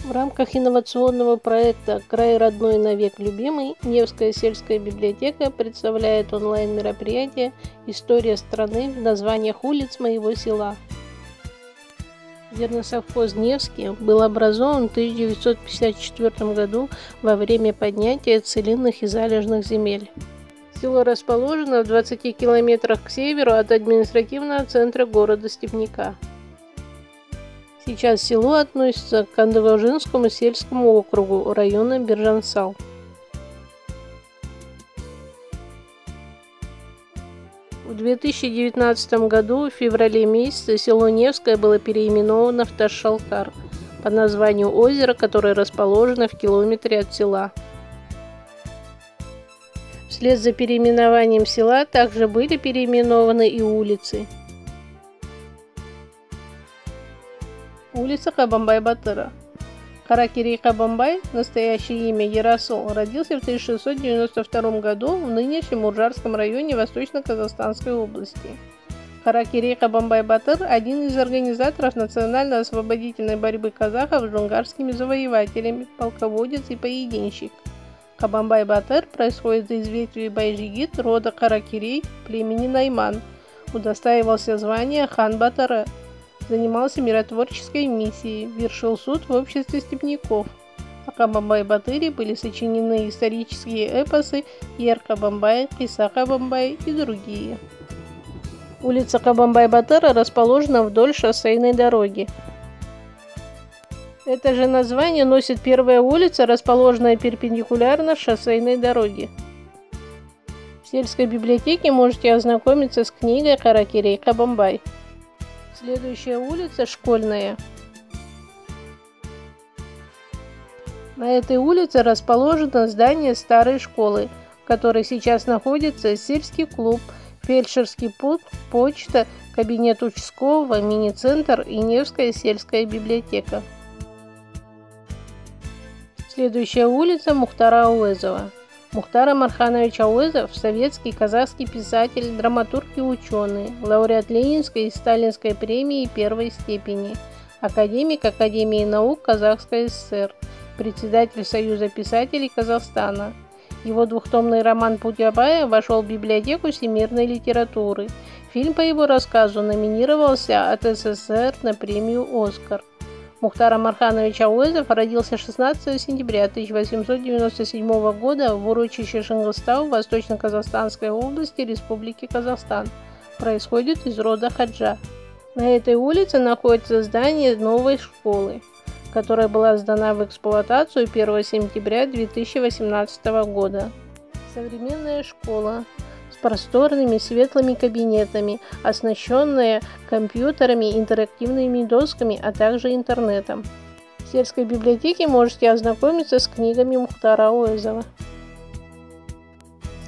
В рамках инновационного проекта «Край родной, навек любимый» Невская сельская библиотека представляет онлайн-мероприятие «История страны в названиях улиц моего села». Зерносовхоз Невский был образован в 1954 году во время поднятия целинных и залежных земель. Село расположено в 20 километрах к северу от административного центра города Степняка. Сейчас село относится к Кандывожинскому сельскому округу района Биржансал. В 2019 году в феврале месяце село Невское было переименовано в Таш-Шалкар по названию озера, которое расположено в километре от села. Вслед за переименованием села также были переименованы и улицы. Улица Кабанбай-Батыра. Каракерей Кабанбай, настоящее имя Ярасол, родился в 1692 году в нынешнем Уржарском районе Восточно-Казахстанской области. Каракерей Кабанбай-Батыр – один из организаторов национально-освободительной борьбы казахов с джунгарскими завоевателями, полководец и поединщик. Кабанбай-Батыр происходит из ветви Байжигит рода Каракерей племени Найман, удостаивался звания хан Батыра. Занимался миротворческой миссией, вершил суд в обществе степняков. О Кабанбай-Батыре были сочинены исторические эпосы Ер Кабанбай, Киса Кабанбай и другие. Улица Кабанбай-Батыра расположена вдоль шоссейной дороги. Это же название носит первая улица, расположенная перпендикулярно шоссейной дороге. В сельской библиотеке можете ознакомиться с книгой Каракерей Кабанбай. Следующая улица Школьная. На этой улице расположено здание старой школы, в которой сейчас находится сельский клуб, фельдшерский пункт, почта, кабинет участкового, мини-центр и Невская сельская библиотека. Следующая улица Мухтара Ауэзова. Мухтар Амарханович Ауэзов – советский казахский писатель, драматург и ученый, лауреат Ленинской и Сталинской премии первой степени, академик Академии наук Казахской ССР, председатель Союза писателей Казахстана. Его двухтомный роман «Путябая» вошел в библиотеку всемирной литературы. Фильм по его рассказу номинировался от СССР на премию «Оскар». Мухтар Амарханович Ауэзов родился 16 сентября 1897 года в урочище Шыңғыстау в Восточно-Казахстанской области Республики Казахстан. Происходит из рода хаджа. На этой улице находится здание новой школы, которая была сдана в эксплуатацию 1 сентября 2018 года. Современная школа с просторными светлыми кабинетами, оснащенная компьютерами, интерактивными досками, а также интернетом. В сельской библиотеке можете ознакомиться с книгами Мухтара Ауэзова.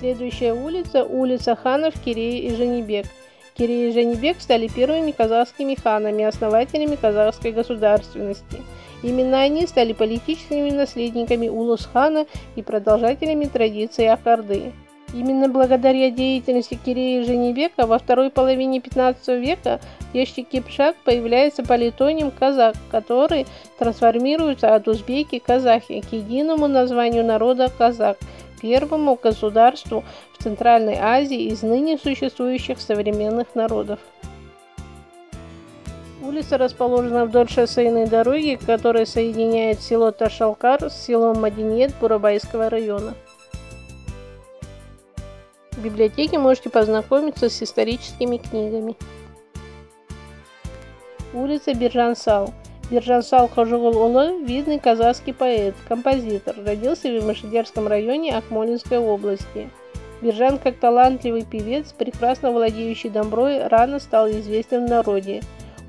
Следующая улица – улица ханов Керей и Женибек. Керей и Женибек стали первыми казахскими ханами, основателями казахской государственности. Именно они стали политическими наследниками Улус-хана и продолжателями традиции Ах-Орды. Именно благодаря деятельности Керея и Женибека во второй половине 15 века в Дешти Кипшак появляется политоним казак, который трансформируется от узбеки казахи к единому названию народа казак, первому государству в Центральной Азии из ныне существующих современных народов. Улица расположена вдоль шоссейной дороги, которая соединяет село Таш-Шалкар с селом Мадинет Бурабайского района. В библиотеке можете познакомиться с историческими книгами. Улица Биржансал. Биржансал Хожугул-Улы – видный казахский поэт, композитор, родился в Емшедерском районе Акмолинской области. Биржан, как талантливый певец, прекрасно владеющий домброй, рано стал известен в народе.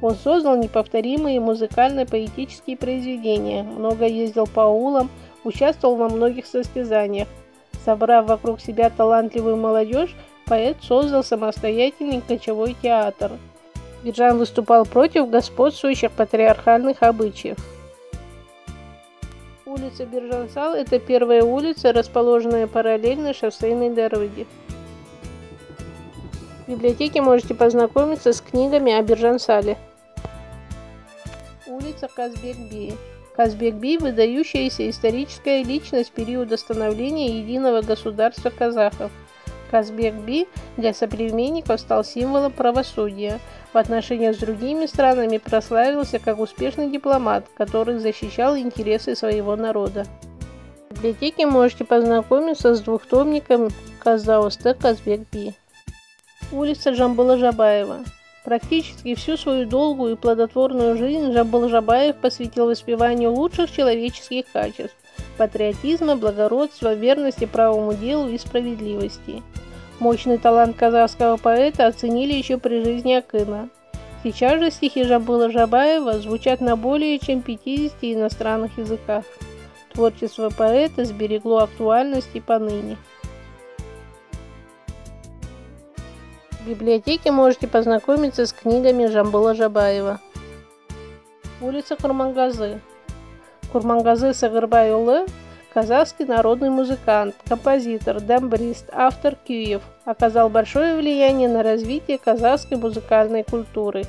Он создал неповторимые музыкально-поэтические произведения, много ездил по аулам, участвовал во многих состязаниях. Собрав вокруг себя талантливую молодежь, поэт создал самостоятельный кочевой театр. Биржан выступал против господствующих патриархальных обычаев. Улица Биржансал – это первая улица, расположенная параллельно шоссейной дороге. В библиотеке можете познакомиться с книгами о Биржансале. Улица Казбек-Би. Казбек-Би – выдающаяся историческая личность периода становления единого государства казахов. Казбек-Би для соплеменников стал символом правосудия. В отношениях с другими странами прославился как успешный дипломат, который защищал интересы своего народа. В библиотеке можете познакомиться с двухтомником Казаусты Казбек-Би. Улица Жамбыла Жабаева. Практически всю свою долгую и плодотворную жизнь Жамбыл Жабаев посвятил воспеванию лучших человеческих качеств – патриотизма, благородства, верности правому делу и справедливости. Мощный талант казахского поэта оценили еще при жизни Акына. Сейчас же стихи Жамбыла Жабаева звучат на более чем 50 иностранных языках. Творчество поэта сберегло актуальность и поныне. В библиотеке можете познакомиться с книгами Жамбыла Жабаева. Улица Курмангазы. Курмангазы Сагырбайұлы – казахский народный музыкант, композитор, дембрист, автор күйев, оказал большое влияние на развитие казахской музыкальной культуры.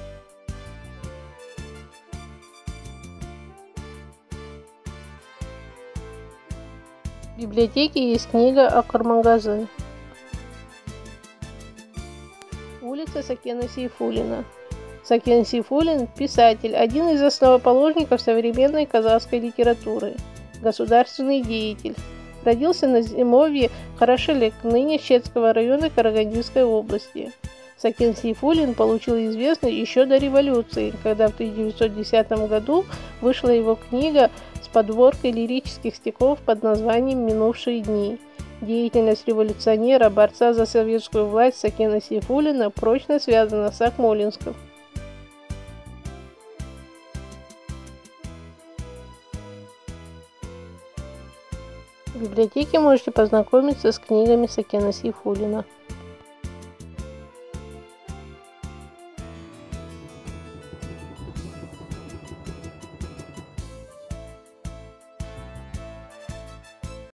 В библиотеке есть книга о Курмангазы. Улица Сакена Сейфуллина. Сакен Сейфуллин – писатель, один из основоположников современной казахской литературы, государственный деятель. Родился на зимовье Харашелек, ныне Щецкого района Карагандинской области. Сакен Сейфуллин получил известность еще до революции, когда в 1910 году вышла его книга с подборкой лирических стихов под названием «Минувшие дни». Деятельность революционера, борца за советскую власть Сакена Сейфуллина прочно связана с Акмолинском. В библиотеке можете познакомиться с книгами Сакена Сейфуллина.